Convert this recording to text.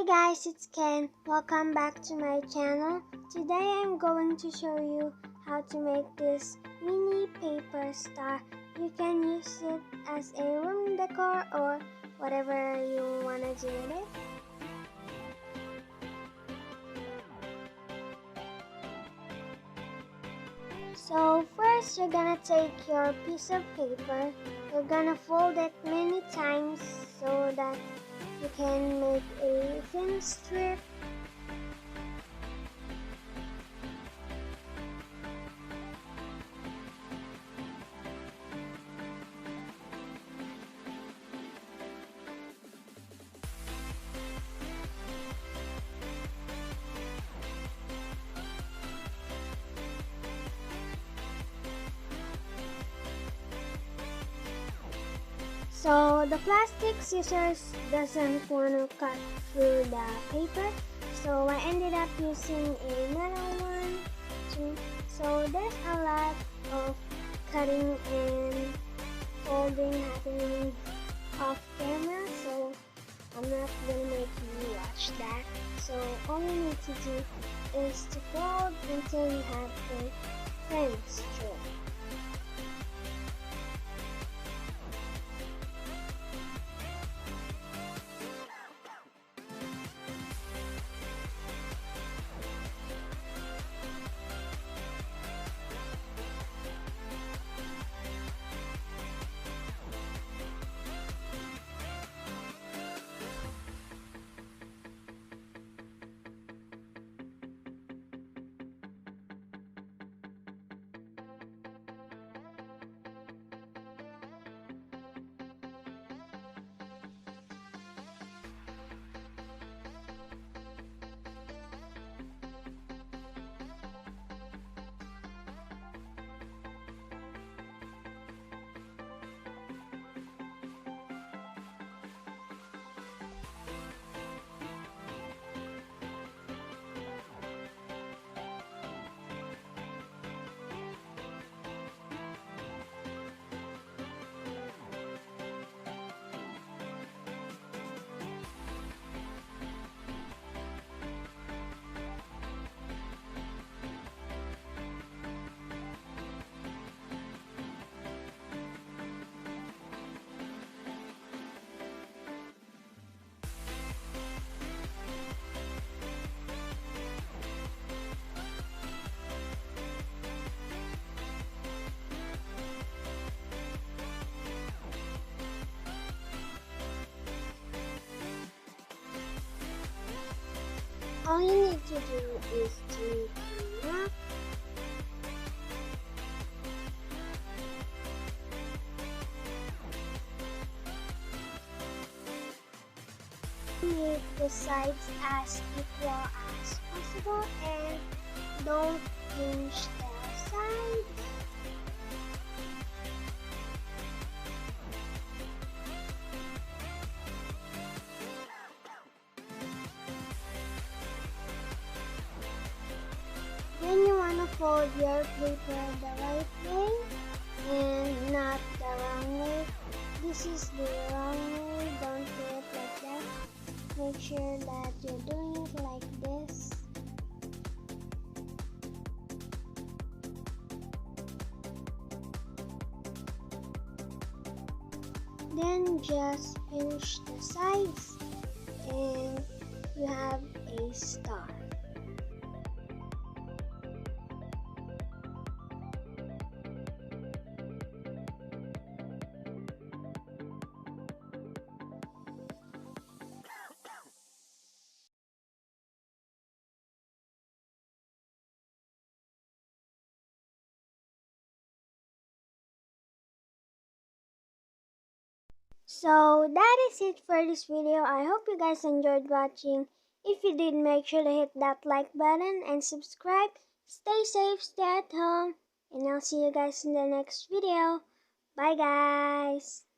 guys, it's Ken. Welcome back to my channel. Today I'm going to show you how to make this mini paper star. You can use it as a room decor or whatever you want to do with it. So first you're gonna take your piece of paper. You're gonna fold it many times so that you can make a thin strip. So the plastic scissors doesn't want to cut through the paper, so I ended up using a metal one too. So there's a lot of cutting and folding happening off camera, so I'm not gonna make you watch that. So all you need to do is to fold until you have a thin strip. All you need to do is to come up, make the sides as equal as possible and don't pinch the sides. Then you want to fold your paper the right way and not the wrong way. This is the wrong way, don't do it like that. Make sure that you're doing it like this. Then just pinch the sides and you have a star. So that is it for this video. I hope you guys enjoyed watching. If you did, make sure to hit that like button and subscribe. Stay safe, stay at home, and I'll see you guys in the next video. Bye guys!